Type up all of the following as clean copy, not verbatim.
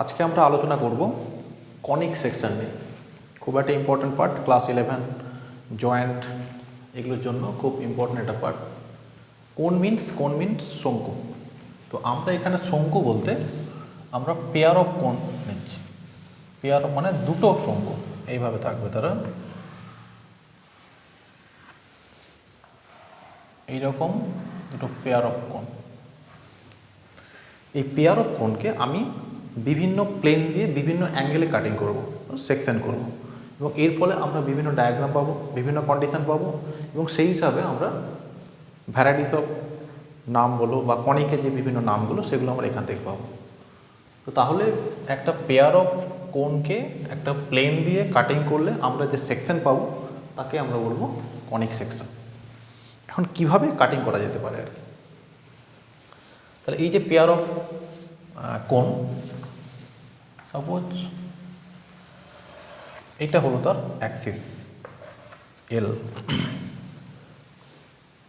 আজকে আমরা আলোচনা করব কনিক সেকশন নিয়ে। খুব একটা ইম্পর্টেন্ট পার্ট, ক্লাস 11 জয়েন্ট এগুলোর জন্য খুব ইম্পর্টেন্ট একটা পার্ট। কোন মিন্স শঙ্কু। তো আমরা এখানে শঙ্কু বলতে আমরা পেয়ার অফ কোন নিচ্ছি। পেয়ার অফ মানে দুটো শঙ্কু এইভাবে থাকবে, তারা এইরকম দুটো পেয়ার অফ কোন। এই পেয়ার অফ কোনকে আমি বিভিন্ন প্লেন দিয়ে বিভিন্ন অ্যাঙ্গেলে কাটিং করব, সেকশন করব, এবং এর ফলে আমরা বিভিন্ন ডায়াগ্রাম পাবো, বিভিন্ন কন্ডিশন পাবো, এবং সেই হিসাবে আমরা ভ্যারাইটিস অফ নাম বলো বা কনিকের যে বিভিন্ন নামগুলো সেগুলো আমরা এখান থেকে পাবো। তো তাহলে একটা পেয়ার অফ কোনকে একটা প্লেন দিয়ে কাটিং করলে আমরা যে সেকশন পাবো তাকে আমরা বলবো কনিক সেকশন। এখন কিভাবে কাটিং করা যেতে পারে আর কি। তাহলে এই যে পেয়ার অফ কোন, সাপোজ এটা হলো তার অ্যাক্সিস এল,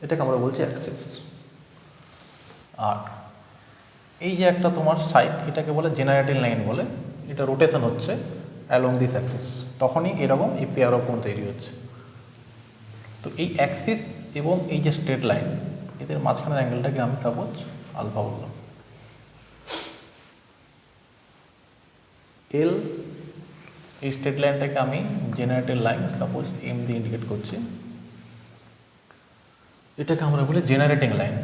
এটাকে আমরা বলছি অ্যাক্সিস। আর এই যে একটা তোমার সাইড, এটাকে বলে জেনারেটিং লাইন বলে, এটা রোটেশন হচ্ছে অ্যালং দিস অ্যাক্সিস, তখনই এরকম এই পেয়ার অফ কোন তৈরি হচ্ছে। তো এই অ্যাক্সিস এবং এই যে স্ট্রেট লাইন, এদের মাঝখানের অ্যাঙ্গেলটাকে আমি সাপোজ আলফা বললাম। এল, এই স্ট্রেট লাইনটাকে আমি জেনারেটেড লাইন সাপোজ এম দিয়ে ইন্ডিকেট করছি, এটাকে আমরা বলি জেনারেটিং লাইন,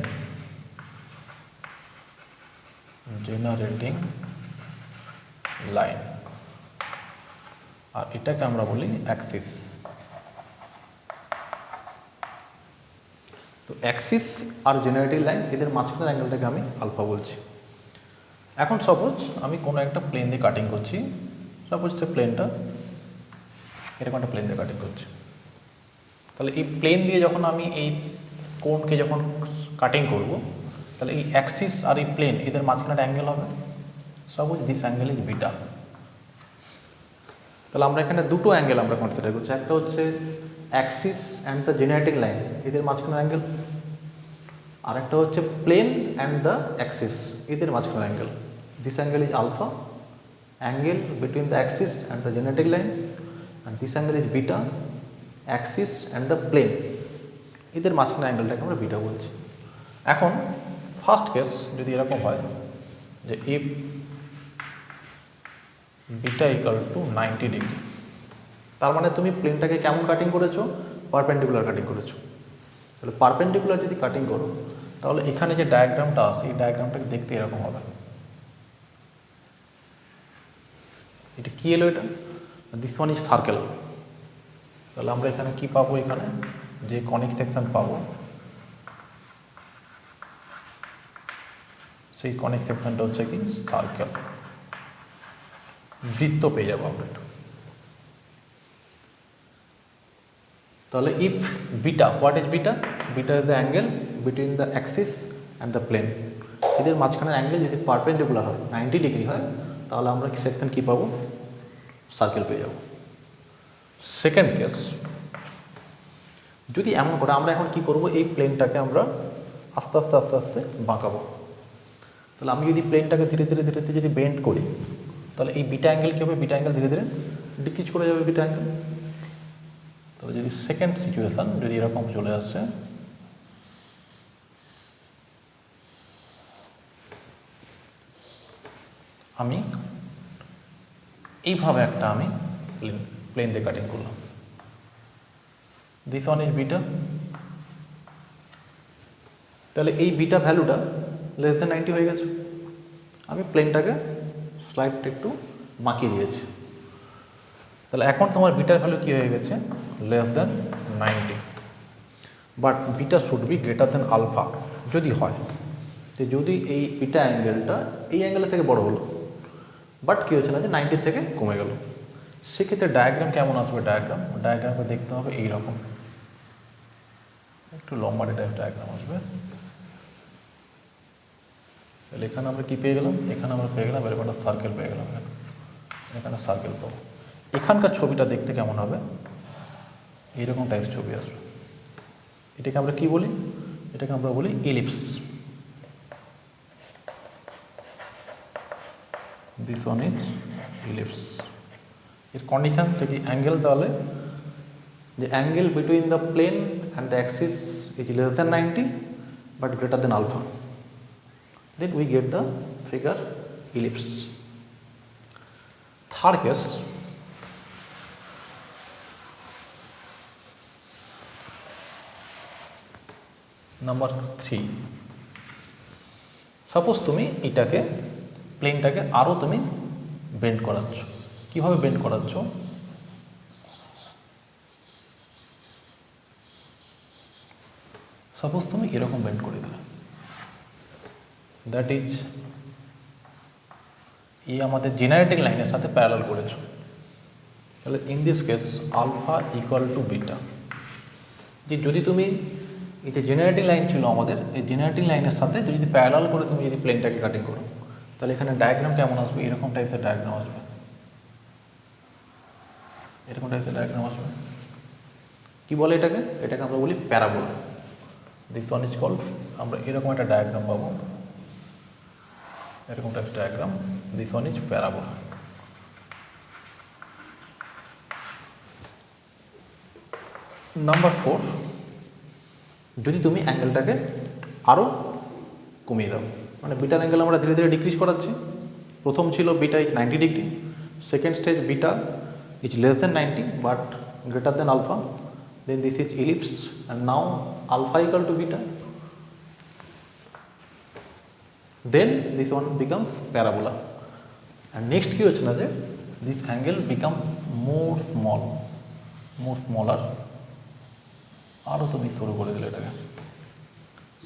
জেনারেটিং লাইন। আর এটাকে আমরা বলি অ্যাক্সিস। তো অ্যাক্সিস আর জেনারেটিং লাইন এদের মাঝখানের অ্যাঙ্গেলটাকে আমি আলফা বলছি। এখন সাপোজ আমি কোনো একটা প্লেন দিয়ে কাটিং করছি, সাপোজ সে প্লেনটা এরকম একটা প্লেন দিয়ে কাটিং করছি। তাহলে এই প্লেন দিয়ে যখন আমি এই কোনকে যখন কাটিং করব, তাহলে এই অ্যাক্সিস আর এই প্লেন এদের মাঝখানে একটা অ্যাঙ্গেল হবে, suppose this angle is beta. তাহলে আমরা এখানে দুটো অ্যাঙ্গেল আমরা কনসিডার করছি, একটা হচ্ছে Axis and the generating line এদের মাঝখানে অ্যাঙ্গেল, আর একটা হচ্ছে প্লেন অ্যান্ড দ্য অ্যাক্সিস এদের মাঝখানে angle. This angle is alpha, angle between the axis and the generating line, and this angle is beta, axis and the plane এদের মাঝখানে অ্যাঙ্গেলটাকে আমরা beta বলছি। এখন ফার্স্ট কেস যদি এরকম হয় যে if beta equal to 90 degree, তার মানে তুমি প্লেনটাকে কেমন কাটিং করেছো? পারপেন্ডিকুলার কাটিং করেছো। তাহলে পারপেন্ডিকুলার যদি কাটিং করো, তাহলে এখানে যে ডায়াগ্রামটা আছে এই ডায়াগ্রামটাকে দেখতে এরকম হবে। এটা কি এলো? এটা দিস ওয়ান ইজ সার্কেল। তাহলে আমরা এখানে কি পাবো? এখানে যে কনিক সেকশন পাবো সেই কনিক সেকশনটা হচ্ছে কি সার্কেল, বৃত্ত পেয়ে যাবো আমরা। তাহলে if beta, what is beta? Beta is the angle between the axis and the plane. এদের মাঝখানের অ্যাঙ্গেল যদি পারপেন্ডিকুলার হয়, 90 ডিগ্রি হয়, তাহলে আমরা সেকশন কী পাবো? সার্কেল পেয়ে যাব। সেকেন্ড কেস, যদি এমন করে আমরা এখন কি করব, এই প্লেনটাকে আমরা আস্তে আস্তে আস্তে আস্তে বাঁকাবো। তাহলে আমি যদি প্লেনটাকে ধীরে ধীরে ধীরে ধীরে যদি বেন্ড করি, তাহলে এই বিটা অ্যাঙ্গেল কী হবে? বিটা অ্যাঙ্গেল ধীরে ধীরে ডিক্রিজ করে যাবে বিটা অ্যাঙ্গেল। তাহলে যদি সেকেন্ড সিচুয়েশান যদি এরকম চলে আসে, আমি এইভাবে একটা আমি প্লেন দিয়ে কাটিং করলাম, দিস ওয়ান ইজ বিটা। তাহলে এই বিটা ভ্যালুটা লেস দেন 90 হয়ে গেছে। আমি প্লেনটাকে স্লাইড একটু বাঁকিয়ে দিয়েছি। তাহলে এখন তোমার বিটার ভ্যালু কী হয়ে গেছে? Less than 90। But beta should be greater than alpha যদি হয়, যে যদি এই বিটা অ্যাঙ্গেলটা এই অ্যাঙ্গেলের থেকে বড় হলো, বাট কী হচ্ছে না যে 90 থেকে কমে গেল, সেক্ষেত্রে ডায়াগ্রাম কেমন আসবে? ডায়াগ্রামকে দেখতে হবে এইরকম, একটু লম্বা টাইপ ডায়াগ্রাম আসবে। তাহলে এখানে আমরা কী পেয়ে গেলাম? এখানে আমরা পেয়ে গেলাম এরকম একটা সার্কেল পেয়ে গেলাম, এখানে সার্কেল পাবো। এখানকার ছবিটা দেখতে কেমন হবে? এইরকম টাইপ ছবি আসবে। এটাকে আমরা কি বলি? এটাকে আমরা বলি ellipse. This one is ellipse. এর কন্ডিশন যদি অ্যাঙ্গেল, তাহলে the angle between the plane and the axis is less than 90 but greater than alpha, then we get the figure ellipse. Third case, number 3, suppose তুমি এটাকে প্লেনটাকে আরও তুমি bend করাচ্ছ। কিভাবে bend করাচ্ছ? Suppose তুমি এরকম বেন্ড করে দিলে, দ্যাট ইজ এই আমাদের জেনারেটিং লাইনের সাথে প্যারালাল করেছো, তাহলে in this case alpha equal to beta. যে যদি তুমি এই যে জেনারেটিং লাইন ছিল আমাদের, এই জেনারেটিং লাইনের সাথে যদি প্যারালাল করে তুমি যদি প্লেনটাকে কাটিং করো, তাহলে এখানে ডায়াগ্রাম কেমন আসবে? এরকম টাইপের ডায়াগ্রাম আসবে, এরকম টাইপের ডায়াগ্রাম আসবে। কি বলে এটাকে? এটাকে আমরা বলি parabola. This one is called, আমরা এরকম একটা ডায়াগ্রাম পাবো, এরকম টাইপের diagram. This one is parabola. Number 4, যদি তুমি অ্যাঙ্গেলটাকে আরও কমিয়ে দাও, মানে বিটার অ্যাঙ্গেল আমরা ধীরে ধীরে ডিক্রিজ করাচ্ছি। প্রথম ছিল beta is 90 degree, second stage beta is less than 90 but greater than alpha, then this is ellipse and now alpha equal to beta, then this one becomes parabola and next কি হচ্ছে না যে this angle becomes more smaller, আরও তুমি শুরু করে দিলে এটাকে,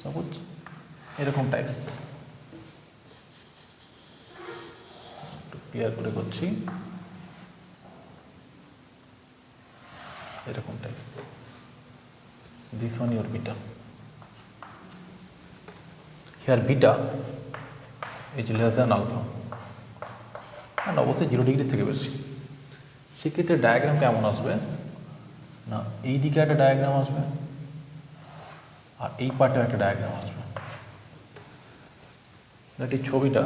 সাপোজ এরকম টাইপ। একটু ক্লিয়ার করে করছি, এরকম type. This one your beta, here beta is less than alpha and অবশ্যই 0 ডিগ্রি থেকে বেশি। সেক্ষেত্রে ডায়াগ্রাম কেমন আসবে না, এই দিকে একটা ডায়াগ্রাম আসবে আর এই পার্টে একটা ডায়াগ্রাম আসবে। দ্যাট এই ছবিটা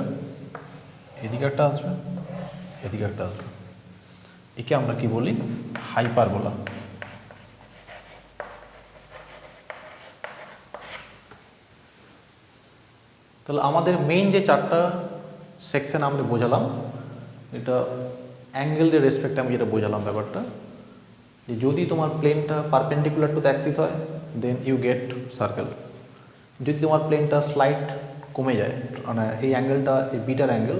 এদিকে একটা আসবে, এদিকে একটা আসবে। একে আমরা কি বলি? হাইপারবোলা। তাহলে আমাদের মেইন যে 4টা সেকশন আমরা বোঝালাম, এটা অ্যাঙ্গেলের রেসপেক্টে আমি যেটা বোঝালাম ব্যাপারটা, যে যদি তোমার প্লেনটা পারপেন্ডিকুলার টু দ্য অ্যাক্সিস হয় দেন ইউ গেট সার্কেল। যদি তোমার প্লেনটা স্লাইট কমে যায়, মানে এই অ্যাঙ্গেলটা, এই bitter angle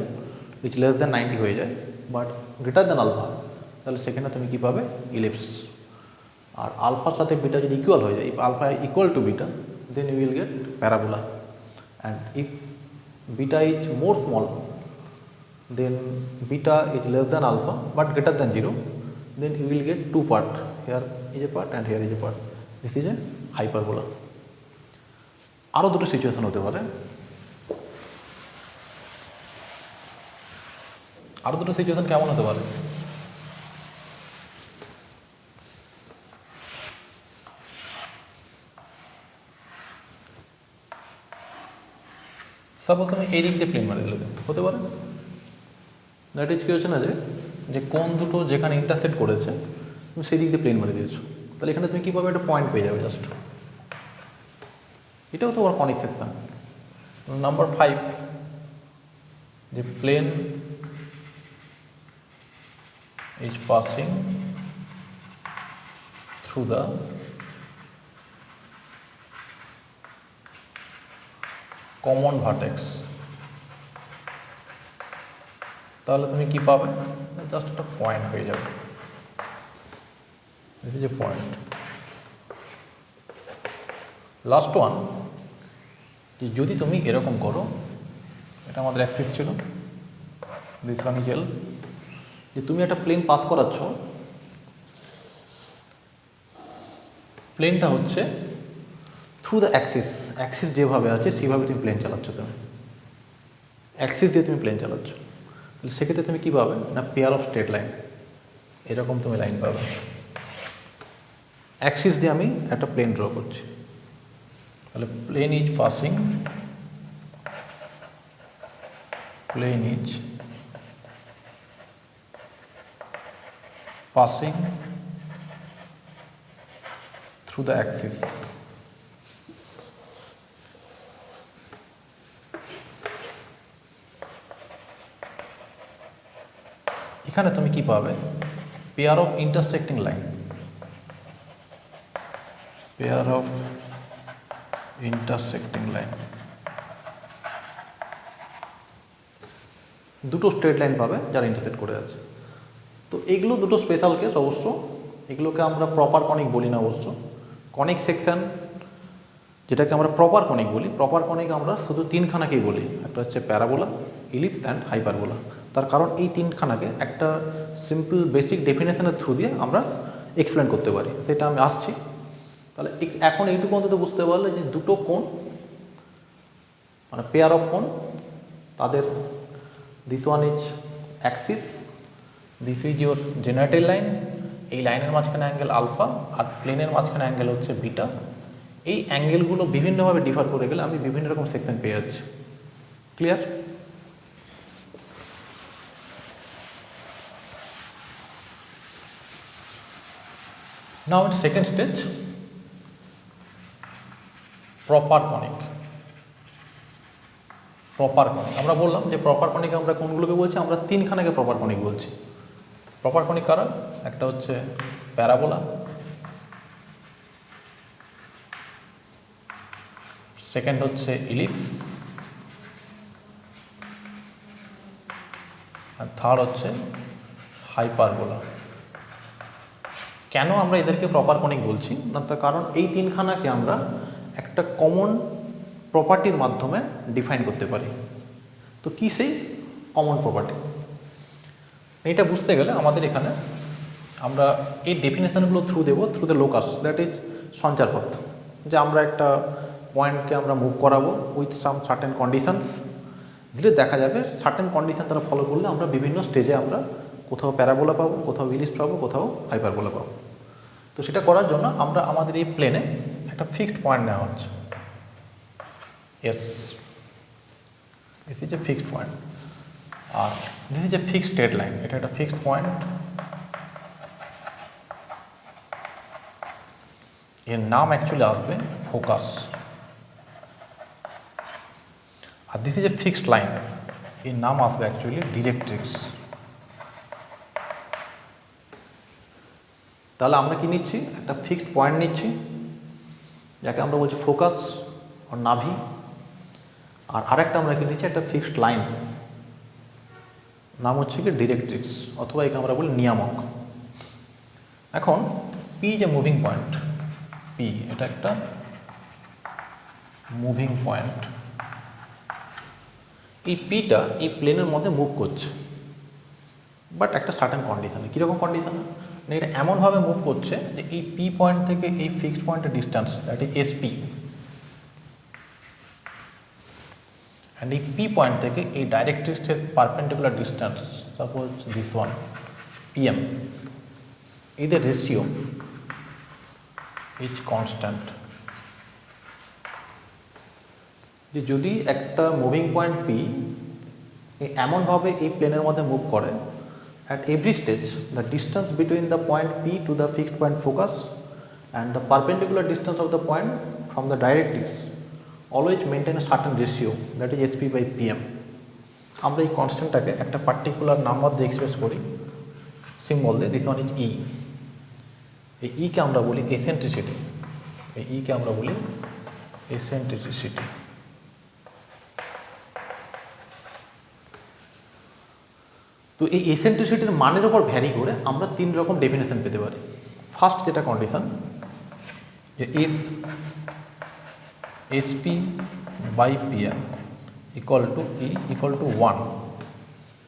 which less than 90 হয়ে যায় বাট গ্রেটার দ্যান আলফা, তাহলে সেখানে তুমি কী পাবে? ইলিপস। আর আলফার সাথে বিটা যদি ইকুয়াল হয়ে যায়, if alpha equal to beta then you will get parabola. And if beta is more small, then beta is less than alpha but greater than 0, then you will get 2 part. Here is a part and here is a part. This is a hyperbola. আরও দুটো situation হতে পারে, আরও দুটো situation কেমন হতে পারে? Suppose আমি এই দিক দিয়ে প্লেন মারি দিলে হতে পারে। দ্যাট ইজ কী হচ্ছে না যে কোন দুটো যেখানে ইন্টারসেক্ট করেছে তুমি সেই দিক দিয়ে প্লেন মারি দিয়েছো, তাহলে এখানে তুমি কী পাবে? একটা পয়েন্ট পেয়ে যাবে জাস্ট। এটাও তো আমার কনিক সেকশন। নাম্বার 5, যে plane is passing through the common vertex, তাহলে তুমি কি পাবে? জাস্ট একটা পয়েন্ট পেয়ে যাবে। This is a point. Last one, যদি তুমি এরকম করো, এটা আমাদের অ্যাক্সিস ছিল, দিস ওয়ান ইজ এল, যে তুমি একটা প্লেন পাস করাচ্ছ, প্লেনটা হচ্ছে থ্রু দ্য অ্যাক্সিস যেভাবে আছে সেইভাবে তুমি প্লেন চালাচ্ছ, তুমি অ্যাক্সিস দিয়ে তুমি প্লেন চালাচ্ছ, তাহলে সেক্ষেত্রে তুমি কী পাবে না? পেয়ার অফ স্ট্রেট লাইন, এরকম তুমি লাইন পাবে। অ্যাক্সিস দিয়ে আমি একটা প্লেন ড্র করছি, তাহলে plane is passing passing through the axis. এখানে তুমি কি পাবে? Pair of intersecting line, pair of intersecting line, দুটো স্ট্রেট লাইন পাবে যারা ইন্টারসেক্ট করে আছে। তো এগুলো দুটো স্পেশাল কেস অবশ্য, এগুলোকে আমরা প্রপার কনিক বলি না অবশ্য। কনিক সেকশন যেটাকে আমরা প্রপার কনিক বলি, প্রপার কনিক আমরা শুধু তিনখানাকেই বলি, একটা হচ্ছে প্যারাবোলা, ইলিপস অ্যান্ড হাইপারবোলা। তার কারণ এই তিনখানাকে একটা সিম্পল বেসিক ডেফিনেশনের থ্রু দিয়ে আমরা এক্সপ্লেন করতে পারি, সেটা আমি আসছি। তাহলে এখন এইটুকু অন্তত বুঝতে পারলে যে দুটো কোণ মানে পেয়ার অফ কোণ, তাদের this one is Axis, this is your generator line, এই লাইনের মাঝখানে অ্যাঙ্গেল আলফা আর প্লেনের মাঝখানে অ্যাঙ্গেল হচ্ছে বিটা। এই অ্যাঙ্গেলগুলো বিভিন্নভাবে ডিফার করে গেলে আমি বিভিন্ন রকম সেকশন পেয়ে যাচ্ছি। Clear? Now it second stage, proper conic. Proper conic আমরা বললাম যে প্রপার কনিক আমরা কোনগুলোকে বলছি? আমরা তিনখানাকে প্রপার কনিক বলছি। প্রপার কনিক কারা? একটা হচ্ছে প্যারাবোলা, সেকেন্ড হচ্ছে ইলিপস, আর থার্ড হচ্ছে হাইপারবোলা। কেন আমরা এদেরকে প্রপার কনিক বলছি না? তার কারণ এই তিনখানাকে আমরা একটা কমন প্রপার্টির মাধ্যমে ডিফাইন করতে পারি। তো কী সেই কমন প্রপার্টি? এইটা বুঝতে গেলে আমাদের এখানে আমরা এই ডেফিনেশনগুলো থ্রু দেবো through the locus, that is সঞ্চারপথ। যে আমরা একটা পয়েন্টকে আমরা মুভ করাবো উইথ সাম সার্টেন কন্ডিশনস, দিলে দেখা যাবে সার্টেন কন্ডিশন তারা ফলো করলে আমরা বিভিন্ন স্টেজে আমরা কোথাও প্যারাবোলা পাবো, কোথাও ইলিপস পাবো, কোথাও হাইপারবোলা পাবো। তো সেটা করার জন্য আমরা আমাদের এই প্লেনে একটা ফিক্সড পয়েন্ট নেওয়া হচ্ছে। Yes, this is a fixed point, আর this is a fixed straight line. এটা একটা ফিক্সড পয়েন্ট, এর নাম অ্যাকচুয়ালি আসবে ফোকাস। আর this is a fixed line, এর নাম আসবে অ্যাকচুয়ালি ডিরেক্ট্রিক্স। তাহলে আমরা কি নিচ্ছি? একটা ফিক্সড পয়েন্ট নিচ্ছি যাকে আমরা বলছি ফোকাস আর নাভি, আর আরেকটা আমরা কি নিচ্ছি? একটা ফিক্সড লাইন, নাম হচ্ছে কি ডিরেক্ট্রিক্স, অথবা একে আমরা বলি নিয়ামক। এখন পি যে মুভিং পয়েন্ট, পি এটা একটা মুভিং পয়েন্ট। এই পিটা এই প্লেনের মধ্যে মুভ করছে, বাট একটা সার্টেন কন্ডিশনে। কীরকম কন্ডিশনে? মানে এটা এমনভাবে মুভ করছে যে এই পি পয়েন্ট থেকে এই ফিক্সড পয়েন্টের distance, that is SP, and এই পি পয়েন্ট থেকে এই ডাইরেক্ট্রিক্সের perpendicular distance, suppose this one PM, এদের রেশিও ইজ কনস্ট্যান্ট। যে যদি একটা মুভিং পয়েন্ট পি এমনভাবে এই প্লেনের মধ্যে মুভ করে, at every stage the distance between the point P to the fixed point focus and the perpendicular distance of the point from the directrix always maintain a certain ratio, that is SP by PM. আমরা এই কনস্ট্যান্টটাকে একটা particular number দিয়ে express করি, symbol দিয়ে। This one is ই। এই ইকে আমরা বলি এসেন্ট্রিসিটি, এই ইকে আমরা বলি এসেন্ট্রিসিটি। তো এই এসেন্ট্রিসিটির মানের উপর ভ্যারি করে আমরা তিন রকম ডেফিনেশন পেতে পারি। ফার্স্ট যেটা কন্ডিশন, যে if SP by PM equal to e equal to 1,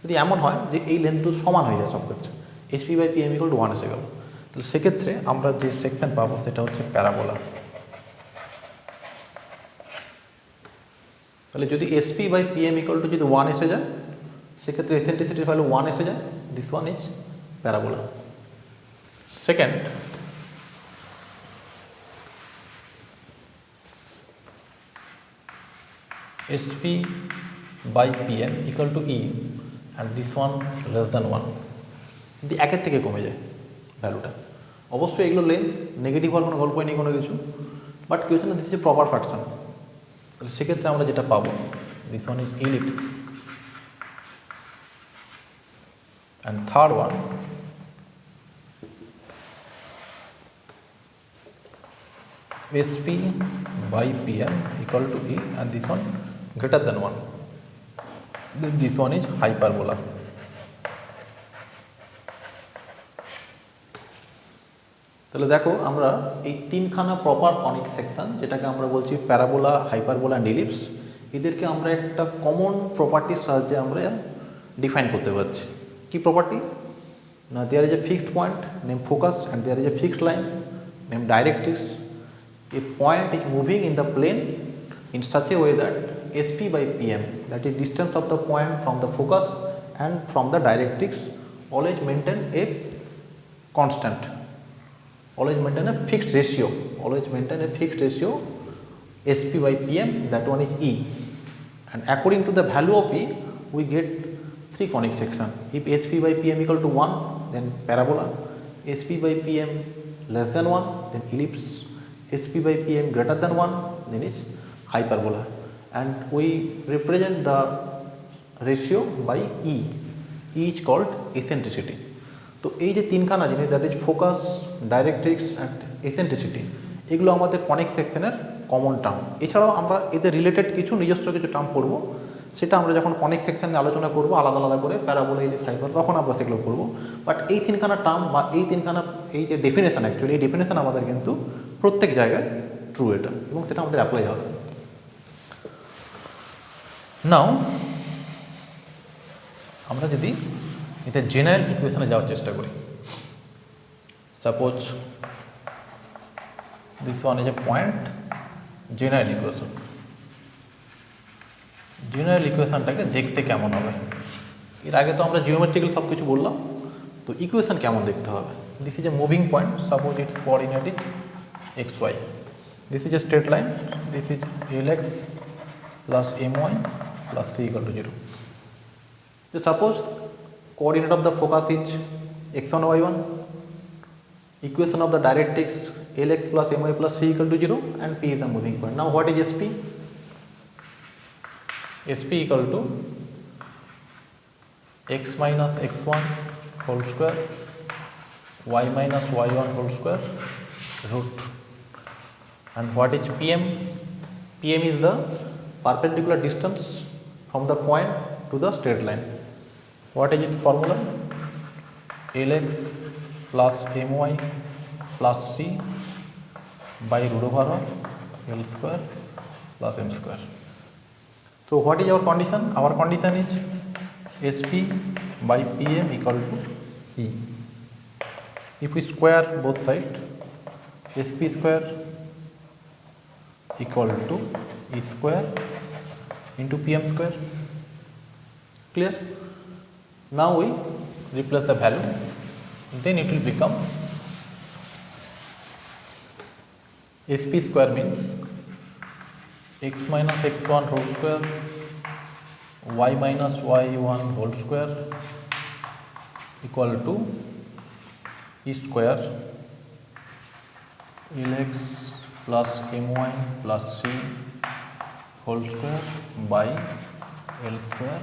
যদি এমন হয় যে এই লেন্থ সমান হয়ে যায় সব ক্ষেত্রে, SP by PM equal to 1 এসে গেল, তাহলে সেক্ষেত্রে আমরা যে সেকশন পাবো সেটা হচ্ছে প্যারাবোলা। তাহলে যদি SP by PM equal to যদি 1 এসে যায়, সেক্ষেত্রে এসেন্ট্রিসিটির ভ্যালু 1 এসে যায়, this one is parabola. Second, SP by PM equal to e and this one less than 1, যদি একের থেকে কমে যায়, ভ্যালুটা। অবশ্যই এগুলো লেন্থ, নেগেটিভ হওয়ার কোনো গল্পই নেই কোনো কিছু, বাট কি হচ্ছে না, দিস ইজ প্রপার ফ্র্যাকশন। তাহলে সেক্ষেত্রে আমরা যেটা পাবো, this one is ellipse, and third one SP by PM equal to E, and this one greater than 1. Then this one is hyperbola. তাহলে দেখো আমরা এই তিনখানা প্রপার কনিক সেকশন, যেটাকে আমরা বলছি প্যারাবোলা, হাইপারবোলা অ্যান্ড ইলিপস, এদেরকে আমরা একটা কমন প্রপার্টির সাহায্যে আমরা ডিফাইন করতে পারছি। কি প্রপার্টি না, there is a fixed point name focus, and there is a fixed line name directrix. A point is moving in the plane in such a way that SP by PM, that is distance of the point from the focus and from the directrix, always maintain a constant, always maintain a fixed ratio, always maintain a fixed ratio SP by PM, that one is E. And according to the value of E, we get three conic section. If SP by PM equal to 1, then parabola, SP by PM less than 1, then ellipse, SP by PM greater than 1, then is hyperbola, and we represent the ratio by E. E is called eccentricity. তো এই যে তিনখানা জিনিস, that is focus, directrix and eccentricity, এগুলো আমাদের conic সেকশনের common term. এছাড়াও আমরা এদের রিলেটেড কিছু নিজস্ব কিছু টার্ম পড়বো, সেটা আমরা যখন কনিক সেকশনে আলোচনা করবো আলাদা আলাদা করে, প্যারাবোলা, ইলিপস, হাইপারবোলা, তখন আমরা সেগুলো করবো। বাট এই তিনখানা টার্ম বা এই তিনখানা এই যে ডেফিনেশন, অ্যাকচুয়ালি এই ডেফিনেশন আমাদের কিন্তু প্রত্যেক জায়গায় ট্রু এটা, এবং সেটা আমাদের অ্যাপ্লাই হবে। নাও আমরা যদি এতে জেনারেল ইকুয়েশনে যাওয়ার চেষ্টা করি, suppose this one is a point, general equation. General ইকুয়েশনটাকে দেখতে কেমন হবে, এর আগে তো আমরা জিওমেট্রিক্যাল সব কিছু বললাম, তো ইকুয়েশন কেমন দেখতে হবে। This is A moving point, suppose it's coordinate is XY. This is a straight line, this is Lx plus My plus C equal to 0. So suppose coordinate of the focus is x1, y1, equation of the directrix Lx plus My plus C equal to 0, and P is the moving point. Now what is SP? SP equal to x minus x1 whole square, y minus y1 whole square, root. And what is PM? PM is the perpendicular distance from the point to the straight line. What is its formula? Lx plus My plus C by root over of L square plus M square. So what is our condition? Our condition is SP by PM equal to E. If we square both sides, SP square equal to E square into PM square. Clear? Now we replace the value, then it will become SP square means x minus x1 whole square, y minus y1 whole square equal to E square Lx plus My plus C whole square by L square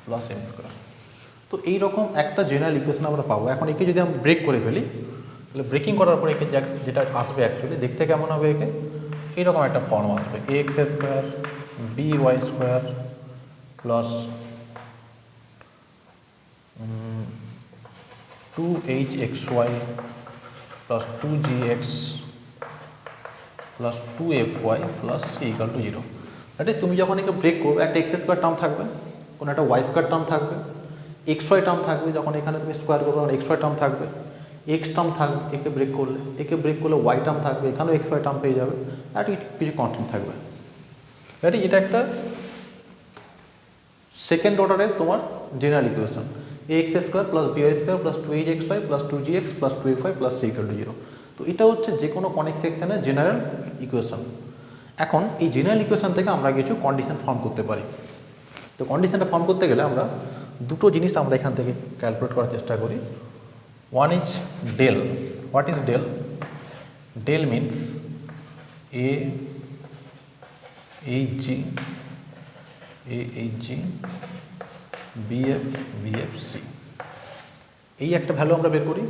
plus M square. তো এইরকম একটা general equation আমরা পাবো। এখন একে যদি আমরা break করে ফেলি, তাহলে ব্রেকিং করার পরে একে যেটা আসবে অ্যাকচুয়ালি দেখতে কেমন হবে, একে এইরকম একটা ফর্ম আসবে, x square b y square plus 2hxy plus 2gx plus 2fy plus c equal to 0. That is তুমি যখন একে ব্রেক করবে, একটা এক্স স্কোয়ার টার্ম থাকবে, কোনো একটা ওয়াই স্কোয়ার টার্ম থাকবে, এক্স ওয়াই টার্ম থাকবে, যখন এখানে তুমি স্কোয়ার করবে তখন এক্স ওয়াই টার্ম থাকবে, এক্স টার্ম থাকবে একে ব্রেক করলে ওয়াই টার্ম থাকবে, এখানেও এক্স ওয়াই টার্ম পেয়ে যাবে, আর কিছু কনস্ট্যান্ট থাকবে। দ্যাট ইজ এটা একটা সেকেন্ড অর্ডারের তোমার general equation, x square plus by square plus 2hxy plus 2gx plus 2fy plus c equal to 0। তো এটা হচ্ছে যে কোনো কনিক সেকশনের জেনারেল ইকুয়েশন। এখন এই জেনারেল ইকুয়েশন থেকে আমরা কিছু কন্ডিশন ফর্ম করতে পারি। তো কন্ডিশনটা ফর্ম করতে গেলে আমরা দুটো জিনিস আমরা এখান থেকে ক্যালকুলেট করার চেষ্টা করি। One is del. What is del? Del means A H G BF BFC, এই একটা ভ্যালু আমরা বের করি।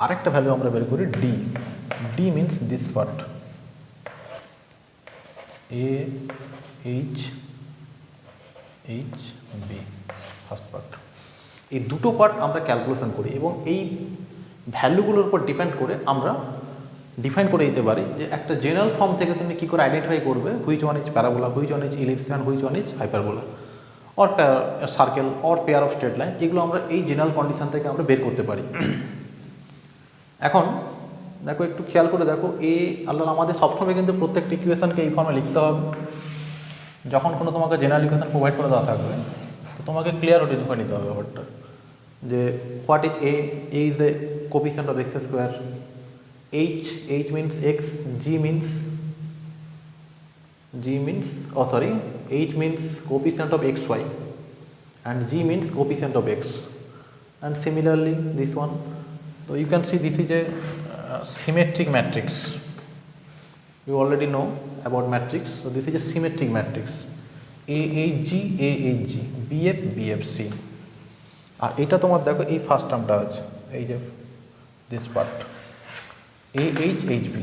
আরেকটা ভ্যালু আমরা বের করি D. D means this part, A H B, first part. এই দুটো পার্ট আমরা ক্যালকুলেশন করি এবং এই ভ্যালুগুলোর উপর ডিপেন্ড করে আমরা ডিফাইন করে দিতে পারি যে একটা জেনারেল ফর্ম থেকে তুমি কী করে আইডেন্টিফাই করবে which one is parabola, which one is ellipse and which one is hyperbola or circle or pair of straight line. এগুলো আমরা এই জেনারেল কন্ডিশন থেকে আমরা বের করতে পারি। এখন দেখো একটু খেয়াল করে দেখো, আল্লাহ আমাদের সবসময় কিন্তু প্রত্যেকটা ইকুয়েশনকে এই ফর্মে লিখতে হবে। যখন কোনো তোমাকে জেনারেল ইকুয়েশন প্রোভাইড করে দেওয়া থাকবে তো তোমাকে ক্লিয়ার আইডেন্টিফাই নিতে হবে ব্যাপারটা যে what is a is the coefficient of x square, H means x, H means coefficient of xy and G means coefficient of x, and similarly this one. So you can see this is a symmetric matrix. You already know about matrix. So this is a symmetric matrix, AHG BF BFC. আর এটা তোমার দেখো এই first টার্মটা আছে, এই যে this part AHHB,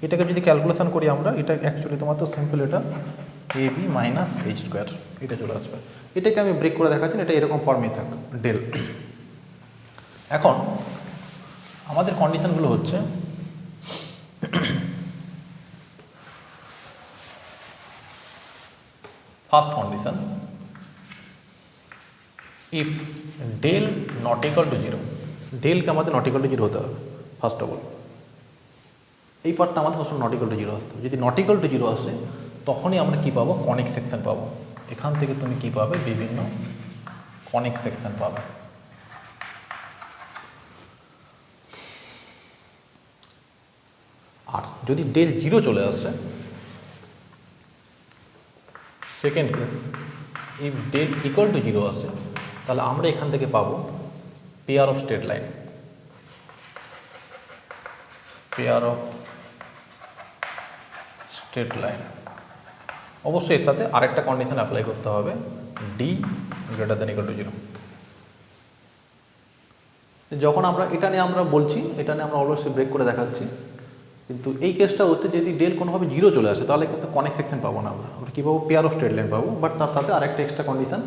এটাকে যদি calculation করি আমরা, এটা অ্যাকচুয়ালি তোমার তো সিম্পল, এটা AB মাইনাস H স্কোয়ার, এটা চলে আসবে। এটাকে আমি ব্রেক করে দেখাচ্ছি, এটা এরকম ফর্মেই থাক ডেল। এখন আমাদের কন্ডিশনগুলো হচ্ছে first condition, if del not equal to zero, ডেলকে আমাদের নট ইকুয়াল টু জিরো হতে হবে ফার্স্ট অফ অল। এই পার্টটা আমাদের সবসময় নট ইকুয়াল টু জিরো আসতে হবে। যদি নট ইকুয়াল টু জিরো আসে তখনই আমরা কী পাবো, কনিক সেকশন পাবো। এখান থেকে তুমি কী পাবে, বিভিন্ন কনিক সেকশন পাবে। আর যদি ডেল জিরো চলে আসে, second case, if del equal to zero আসে তাহলে আমরা এখান থেকে পাবো পেয়ার অফ স্ট্রেট লাইন, অবশ্যই এর সাথে আরেকটা কন্ডিশন অ্যাপ্লাই করতে হবে, D greater than equal to zero. যখন আমরা এটা নিয়ে আমরা বলছি, এটা নিয়ে আমরা অবশ্যই ব্রেক করে দেখাচ্ছি, কিন্তু এই কেসটা হচ্ছে যদি ডেল কোনোভাবে জিরো চলে আসে তাহলে কিন্তু কনেক্ট সেকশন পাবো না, আমরা কী পাবো, পেয়ার অফ স্ট্রেট লাইন পাবো। বাট তার সাথে আরেকটা extra condition,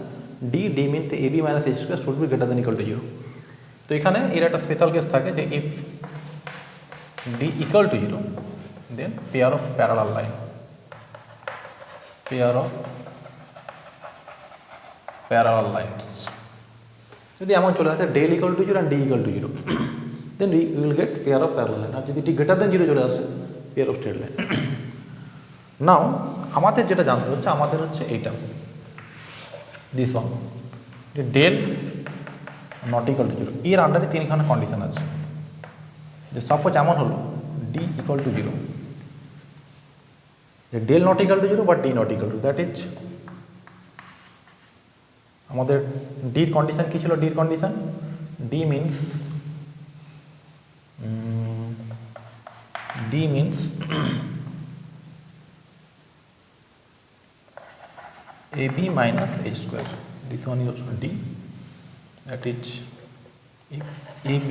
D means AB minus H square should be greater than equal to zero. তো এখানে এর একটা স্পেশাল কেস থাকে যে if D equal to zero then pair of parallel line, যদি এমন চলে আসে del equal to zero and D equal to zero, then we will get pair of parallel line. আর যদি ডি গ্রেটার দেন জিরো চলে আসে, pair of straight line. Now আমাদের যেটা জানতে হচ্ছে, আমাদের হচ্ছে এইটা, this one, del not equal to zero. এর আন্ডারে তিনখানা কন্ডিশন আছে। যে সাপোজ এমন হলো D equal to zero, del not equal to zero but D not equal to, that is আমাদের ডির কন্ডিশন কী ছিল, ডির কন্ডিশন D means AB minus H square, this one is D, that is if AB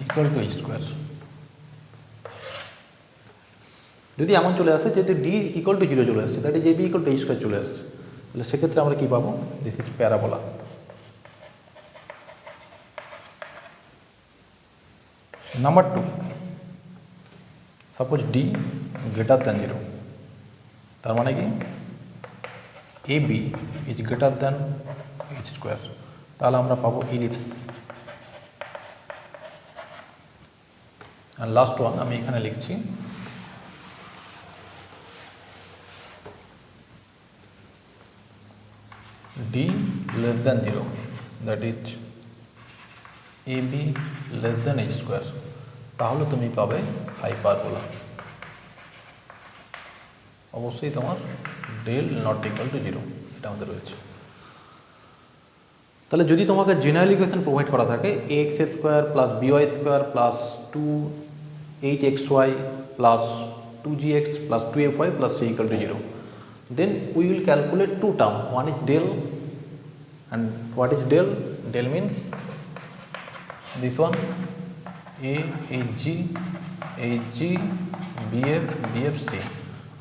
equal to H square। যদি এমন চলে আসে যেহেতু ডি ইকুয়াল টু জিরো চলে আসছে, that is AB equal to H square চলে আসছে, তাহলে সেক্ষেত্রে আমরা কী পাবো, this is parabola. Number two, suppose D greater than zero, তার মানে কি AB is greater than H square, তাহলে আমরা পাবো ইলিপস। আর লাস্ট ওয়ান আমি এখানে লিখছি, D less than 0, that is AB less than H square, তাহলে তুমি পাবে হাইপারবোলা। অবশ্যই তোমার del not equal to zero, এটা আমাদের রয়েছে। তাহলে যদি তোমাকে জেনারেল ইকুয়েশন প্রোভাইড করা থাকে ax square plus by square plus 2hxy plus 2gx plus 2fy plus c equal to 0, then we will calculate two term. One is del, and what is del? Del means this one a hg hg bf bfc,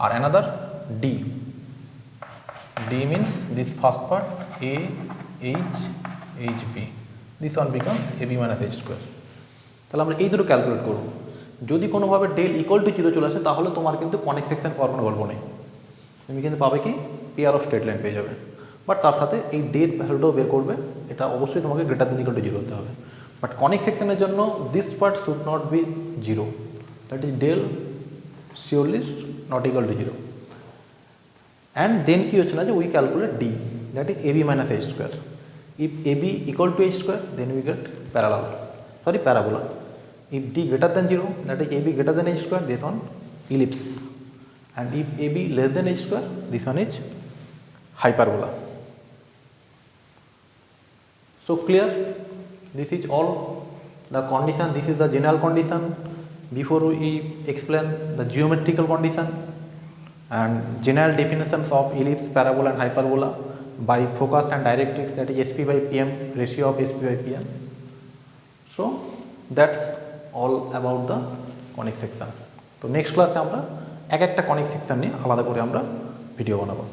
or another d. D means this first part a h hb, this one becomes ab minus h square. তাহলে আমরা এই দুটো calculate করব। যদি কোনোভাবে del equal to 0 চলে আসে তাহলে তোমার কিন্তু কনিক সেকশন পাওয়ার কোনো গল্প নেই, তুমি কিন্তু পাবে কি পেয়ার অফ স্ট্রেট লাইন পেয়ে যাবে। বাট তার সাথে এই ডেল ভ্যালুটাও বের করবে, এটা অবশ্যই তোমাকে গ্রেটার দেন ইকুয়াল টু 0 হতে হবে। বাট কনিক সেকশনের জন্য this part should not be 0, that is del surely not equal to 0। And then কি হচ্ছে না যে we calculate D, that is ab minus h square. If ab equal to h square, then we get parabola. If d greater than 0, that is ab greater than h square, this one ellipse. And if ab less than h square, this one is hyperbola. So clear? This is all the condition, this is the general condition. Before we explain the geometrical condition and general definitions of ellipse, parabola and hyperbola by focus and directrix, that is SP by PM, ratio of SP by PM. So that's all about the conic section. তো next ক্লাসে আমরা এক একটা conic section নিয়ে আলাদা করে আমরা video বানাবো।